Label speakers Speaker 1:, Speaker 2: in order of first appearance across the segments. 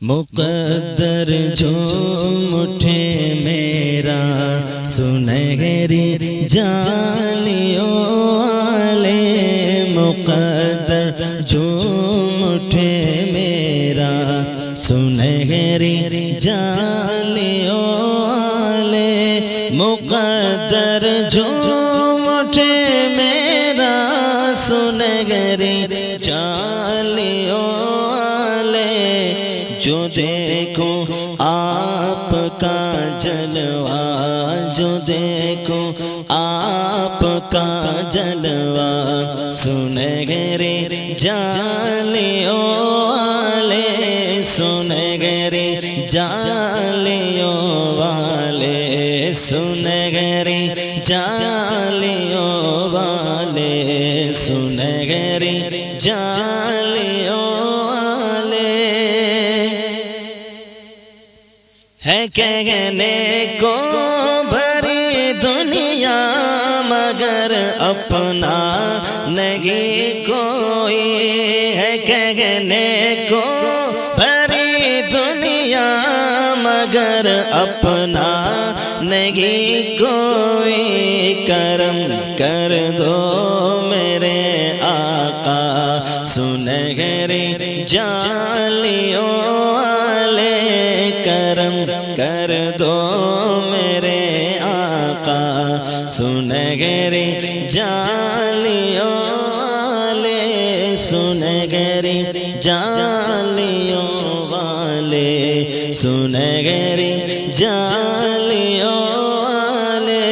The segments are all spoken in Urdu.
Speaker 1: مقدر جھوم اٹھے میرا سنہری جالیوں والے، مقدر جھوم اٹھے میرا سنہری جالیوں والے، مقدر جھوم اٹھے میرا سنہری جالیوں والے، جو دیکھوں آپ کا جلوہ، جو دیکھوں آپ کا جلوہ، سنہری جالیوں والے، سنہری جالیوں والے، سنہری جالیوں والے، سنہری جالیوں والے، ہے کہنے کو بھری دنیا مگر اپنا نہیں کوئی، ہے کہنے کو بھری دنیا مگر اپنا نہیں کوئی، کرم کر دو میرے آقا سنہری جالیوں والے، کرم کر دو میرے آقا سنہری جالیوں والے، سنہری جالیوں والے، سنہری جالیوں والے،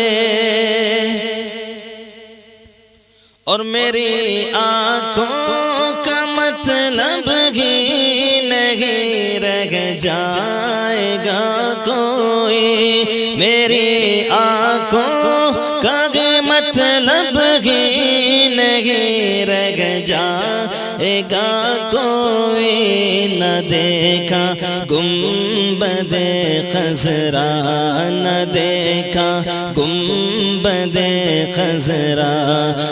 Speaker 1: اور میری آنکھوں کا مطلب ہی نہیں رہ جائے گا کوئی، میری آنکھوں کا مطلب ہی نہیں رہ جائے گا کوئی، نہ دیکھا گنبد خضرا، نہ دیکھا گنبد خضرا،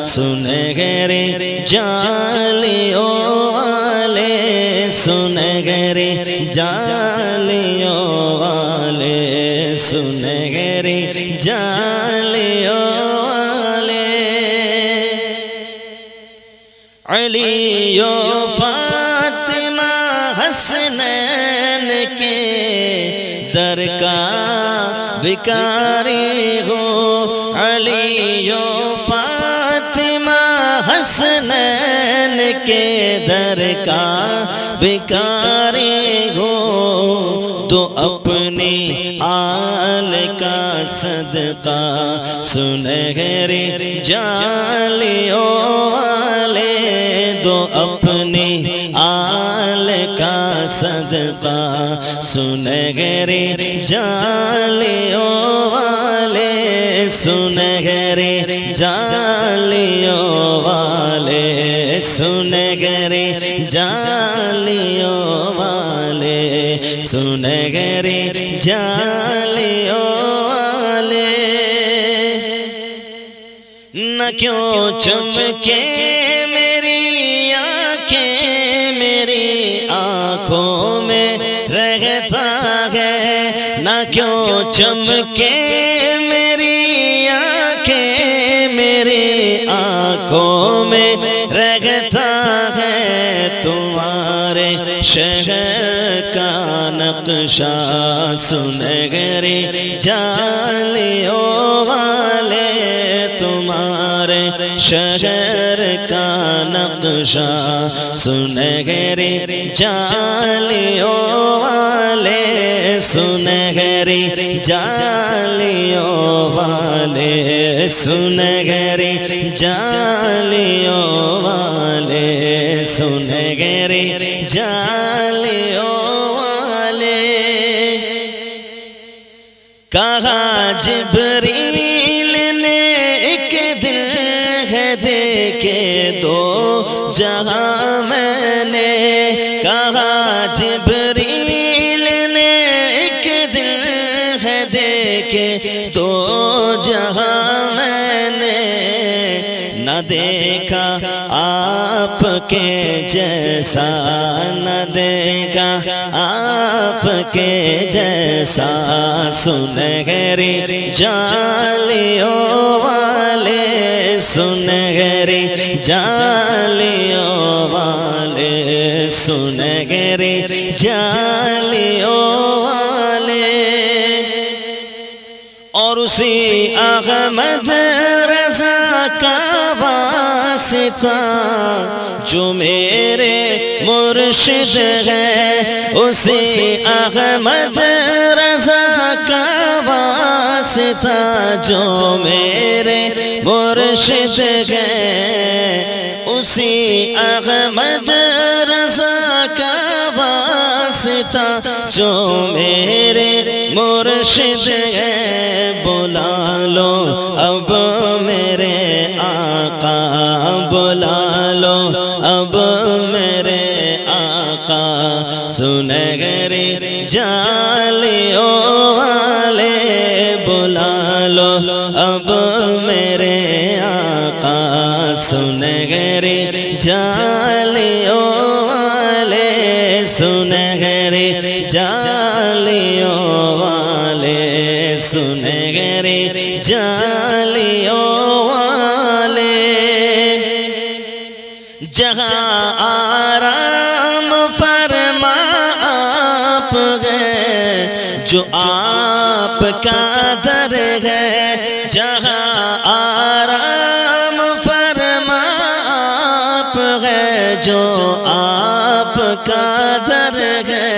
Speaker 1: سنہری جالیوں والے، سنہری جالیوں والے، سنہری جالیوں والے، علی و فاطمہ حسنین کے در کا بھکاری ہو، علی و فاطمہ حسنین کے در کا بھکاری ہو، تو اپنی آل کا صدقہ سنہری جالیوں والے، دو اپنی آل کا صدقہ سنہری جالیوں والے، سنہری جالیوں والے، سنہری جالیوں والے، سنہری جالیوں والے، نہ کیوں چمکے میری آنکھیں میری آنکھوں میں رہتا ہے، نہ کیوں چمکے میری آنکھیں میری آنکھوں میں رہتا ہے، تمہارے شہر کا نقشہ سنہری جالیوں والے، تمہارے شہر کا نقشہ سنہری جالیوں والے، سنہری جالیوں والے، سنہری جالیوں والے، سنہری جالیوں والے، کہا جبریل نے ایک دل ہے دیکھے دو جہاں میں نے، کہا جبریل نے ایک دل ہے دیکھے دو جہاں میں نے، نہ دیکھا آپ کے جیسا نہ دیکھا آپ کے جیسا سنہری جالیوں والے سنہری جالیوں والے سنہری جالیوں والے اور اسی احمد رضا کا واسطہ جو میرے مرشد ہے اسی احمد رضا کا واسطہ جو میرے مرشد ہے اسی احمد رضا کا واسطہ جو میرے مرشد ہے بلا لو اب میرے آقا بلا لو اب میرے آقا سنہری جالیوں والے بلا لو اب میرے آقا سنہری جالیوں والے سنہری جالیوں والے سنہری جالیوں والے جہاں آرام فرما آپ گئے جو آپ کا در ہے جہاں آرام فرما آپ ہے جو آپ کا در ہے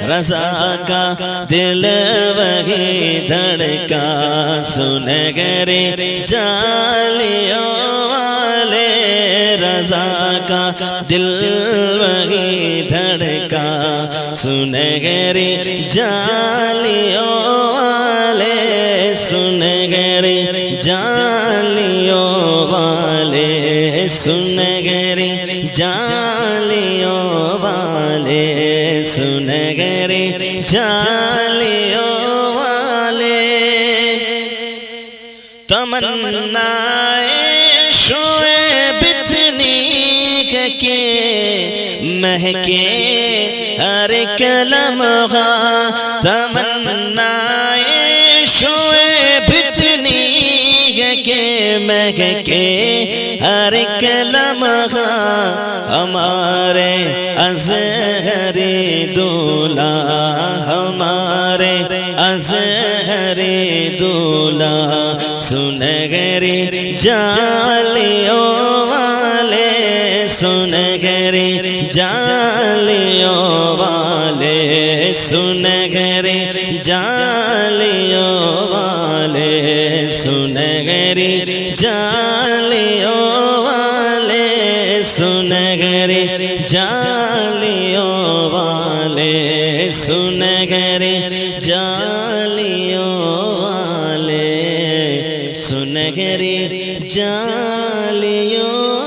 Speaker 1: رضا کا دل وہی دھڑکا سنہری جالیوں والے رضا کا دل وہی دھڑکا سنہری جالیوں والے سنہری جالیوں والے سنہری جالیوں والے سنہری جالیوں والے تمنائے شعیب اتنی کہ مہکے ہر ایک لمحہ تمنائے شعیب اتنی کہ مہکے ہر ایک لمحہ ہمارے ازہری دولہا ہمارے ازہری دولہا سنہری جالیوں والے سنہری جالیوں والے سنہری جالیوں والے سنہری جالیوں والے سنہری جالیوں والے سنہری جالیوں والے سنہری جالیوں